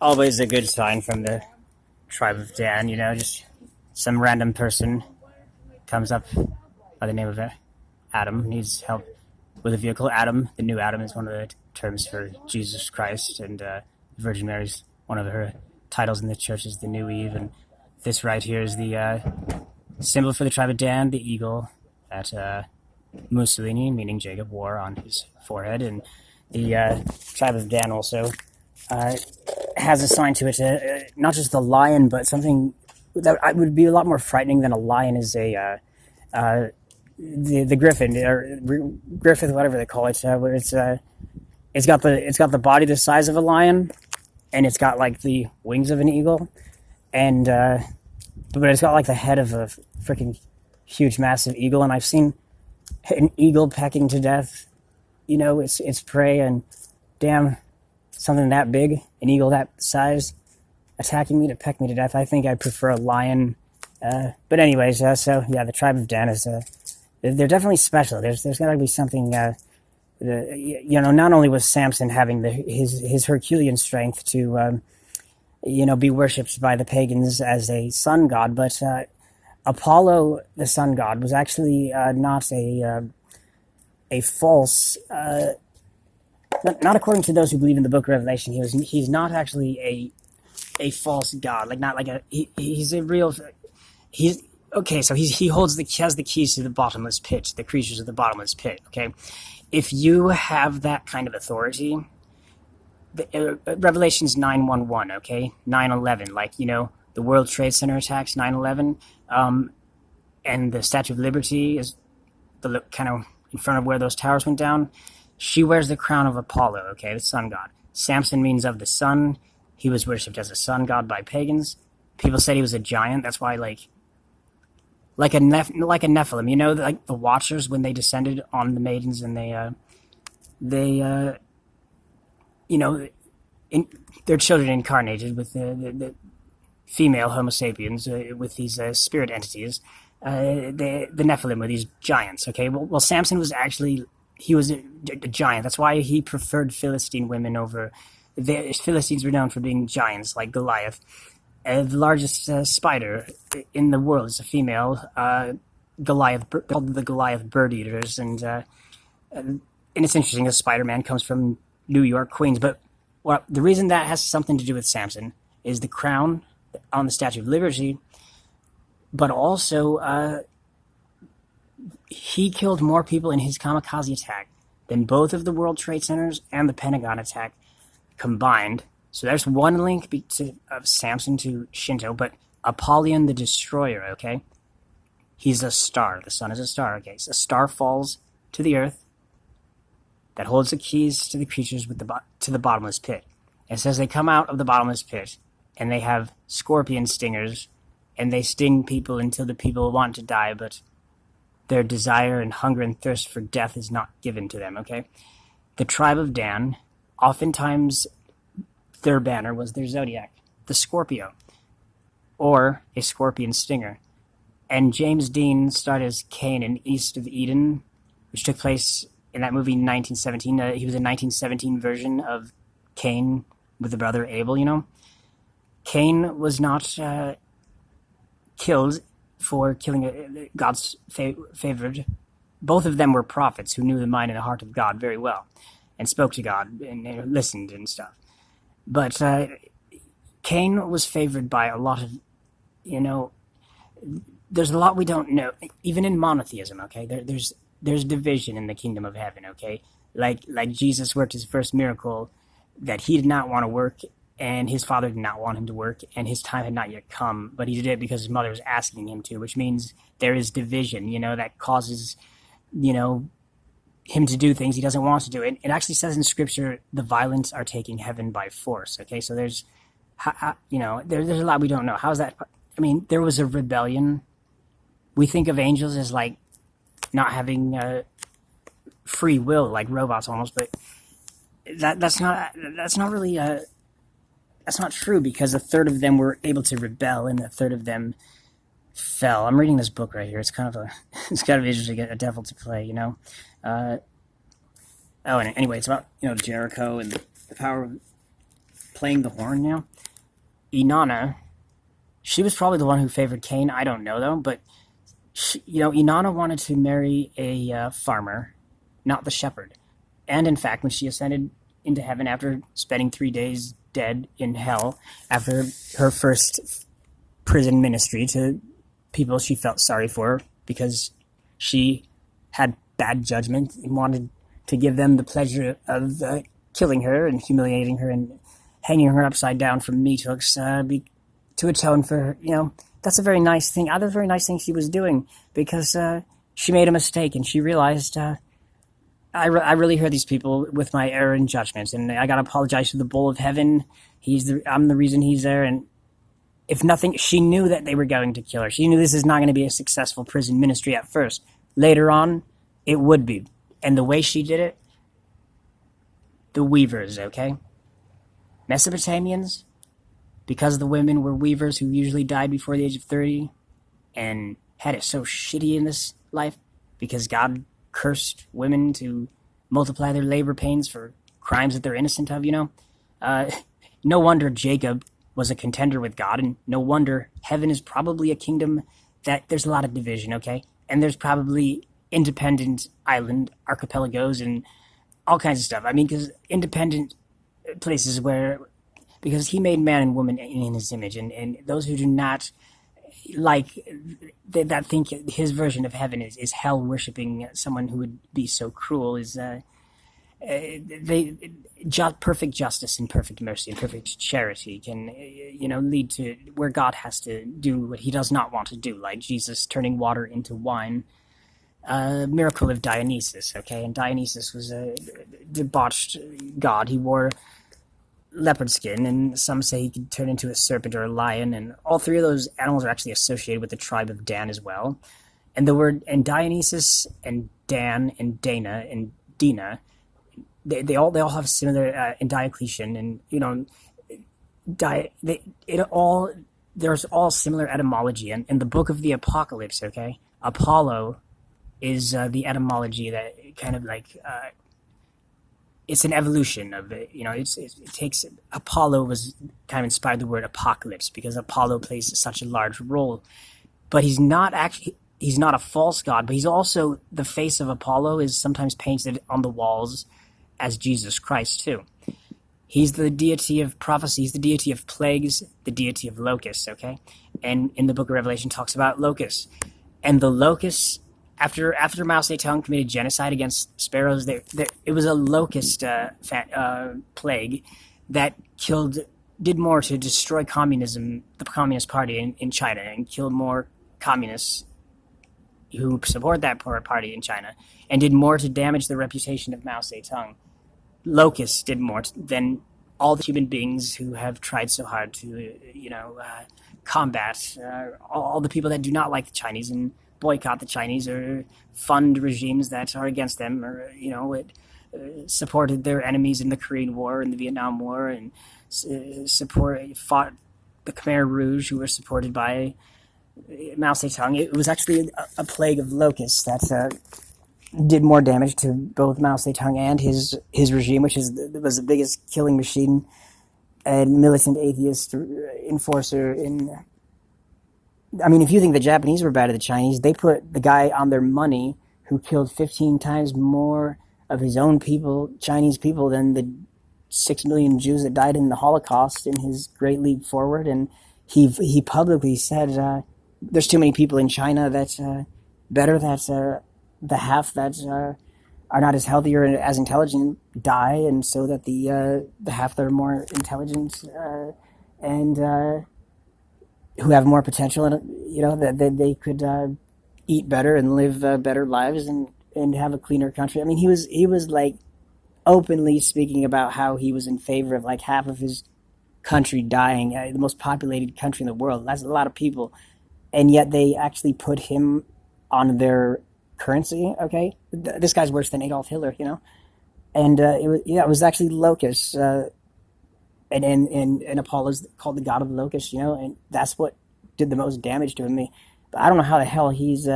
Always a good sign from the tribe of Dan, just some random person comes up by the name of Adam, needs help with a vehicle. Adam, the new Adam, is one of the terms for Jesus Christ, and the Virgin Mary's one of her titles in the church is the new Eve, and this right here is the symbol for the tribe of Dan, the eagle that Mussolini, meaning Jacob, wore on his forehead, and the tribe of Dan also uh, has assigned to it not just the lion, but something that would be a lot more frightening than a lion is the griffin or griffith, whatever they call it, where it's got the body the size of a lion, and it's got like the wings of an eagle, and but it's got like the head of a freaking huge, massive eagle. And I've seen an eagle pecking to death, its prey, and damn, something that big, an eagle that size, attacking me to peck me to death. I think I prefer a lion. But anyways, so yeah, the tribe of Dan is they're definitely special. There's got to be something. Not only was Samson having his Herculean strength to be worshipped by the pagans as a sun god, but Apollo, the sun god, was actually not a false. Not according to those who believe in the Book of Revelation. He's not actually a false god. Like not like he's a real. He's okay. So he has the keys to the bottomless pit, the creatures of the bottomless pit. Okay, if you have that kind of authority, Revelations 9:11, okay, 9/11, like the World Trade Center attacks, 9/11, and the Statue of Liberty is the kind of in front of where those towers went down. She wears the crown of Apollo, okay, the sun god. Samson means of the sun. He was worshipped as a sun god by pagans. People said he was a giant. That's why, like a Nephilim, like the Watchers when they descended on the maidens and their children incarnated with the female Homo sapiens with these spirit entities. The Nephilim were these giants. Okay, well, Samson was actually he was a giant. That's why he preferred Philistine women over. The Philistines were known for being giants, like Goliath. The largest spider in the world is a female, Goliath, called the Goliath bird eaters, and it's interesting. The Spider-Man comes from New York, Queens, but the reason that has something to do with Samson is the crown on the Statue of Liberty, but also he killed more people in his kamikaze attack than both of the World Trade Centers and the Pentagon attack combined. So there's one link of Samson to Shinto, but Apollyon the Destroyer, okay? He's a star. The sun is a star, okay? So a star falls to the earth that holds the keys to the creatures to the bottomless pit. It says they come out of the bottomless pit, and they have scorpion stingers, and they sting people until the people want to die, but their desire and hunger and thirst for death is not given to them, okay? The tribe of Dan, oftentimes their banner was their zodiac, the Scorpio, or a scorpion stinger. And James Dean starred as Cain in East of Eden, which took place in that movie in 1917. He was a 1917 version of Cain with the brother Abel, Cain was not killed for killing God's favored. Both of them were prophets who knew the mind and the heart of God very well and spoke to God and listened and stuff. But Cain was favored by a lot of, there's a lot we don't know, even in monotheism, okay? There's division in the kingdom of heaven, okay? Like Jesus worked his first miracle that he did not want to work, and his father did not want him to work, and his time had not yet come, but he did it because his mother was asking him to, which means there is division, that causes, him to do things he doesn't want to do. It actually says in Scripture, the violent are taking heaven by force, okay? So there's a lot we don't know. How's that? I mean, there was a rebellion. We think of angels as, like, not having free will, like robots almost, but that's not really that's not true, because a third of them were able to rebel and a third of them fell. I'm reading this book right here. It's kind of interesting, a devil to play, and anyway, it's about Jericho and the power of playing the horn now. Inanna, she was probably the one who favored Cain. I don't know though, but Inanna wanted to marry a farmer, not the shepherd. And in fact, when she ascended into heaven after spending 3 days dead in hell, after her first prison ministry to people she felt sorry for because she had bad judgment and wanted to give them the pleasure of killing her and humiliating her and hanging her upside down from meat hooks to atone for her. That's a very nice thing. Other very nice thing she was doing because she made a mistake and she realized I really hurt these people with my error in judgment, and I gotta apologize to the bull of heaven. I'm the reason he's there, and if nothing, she knew that they were going to kill her. She knew this is not going to be a successful prison ministry at first. Later on, it would be. And the way she did it, the weavers, okay? Mesopotamians, because the women were weavers who usually died before the age of 30 and had it so shitty in this life because God cursed women to multiply their labor pains for crimes that they're innocent of, no wonder Jacob was a contender with God, and no wonder heaven is probably a kingdom that there's a lot of division, okay? And there's probably independent island archipelagos and all kinds of stuff. I mean, because independent places because he made man and woman in his image, and those who do not that think his version of heaven is hell worshipping someone who would be so cruel is perfect justice and perfect mercy and perfect charity can lead to where God has to do what he does not want to do, like Jesus turning water into wine. Miracle of Dionysus, okay? And Dionysus was a debauched god. He wore leopard skin, and some say he could turn into a serpent or a lion, and all three of those animals are actually associated with the tribe of Dan as well. And the word and Dionysus and Dan and Dana and Dina, they all have similar in Diocletian, and there's all similar etymology. And in the book of the Apocalypse, okay, Apollo is the etymology that kind of like it's an evolution of it. It takes Apollo was kind of inspired the word apocalypse because Apollo plays such a large role, but he's not a false god, but he's also the face of Apollo is sometimes painted on the walls as Jesus Christ too. He's the deity of prophecy, he's the deity of plagues, the deity of locusts, okay? And in the book of Revelation talks about locusts. And the locusts, after Mao Zedong committed genocide against sparrows, it was a locust plague that did more to destroy communism, the Communist Party in China, and killed more communists who support that party in China, and did more to damage the reputation of Mao Zedong. Locusts did more than all the human beings who have tried so hard to, combat all the people that do not like the Chinese and boycott the Chinese or fund regimes that are against them, or supported their enemies in the Korean War and the Vietnam War, and fought the Khmer Rouge, who were supported by Mao Zedong. It was actually a plague of locusts that did more damage to both Mao Zedong and his regime, which was the biggest killing machine and militant atheist enforcer in. I mean, if you think the Japanese were bad at the Chinese, they put the guy on their money who killed 15 times more of his own people, Chinese people, than the 6 million Jews that died in the Holocaust in his Great Leap Forward. And he publicly said, there's too many people in China that's better that the half that are not as healthy or as intelligent die, and so that the half that are more intelligent and who have more potential, and that they could eat better and live better lives and have a cleaner country. I mean, he was like openly speaking about how he was in favor of like half of his country dying, the most populated country in the world. That's a lot of people, and yet they actually put him on their currency. Okay, this guy's worse than Adolf Hitler, and it was actually locusts. And Apollo's called the god of the locusts, and that's what did the most damage to me. But I don't know how the hell he's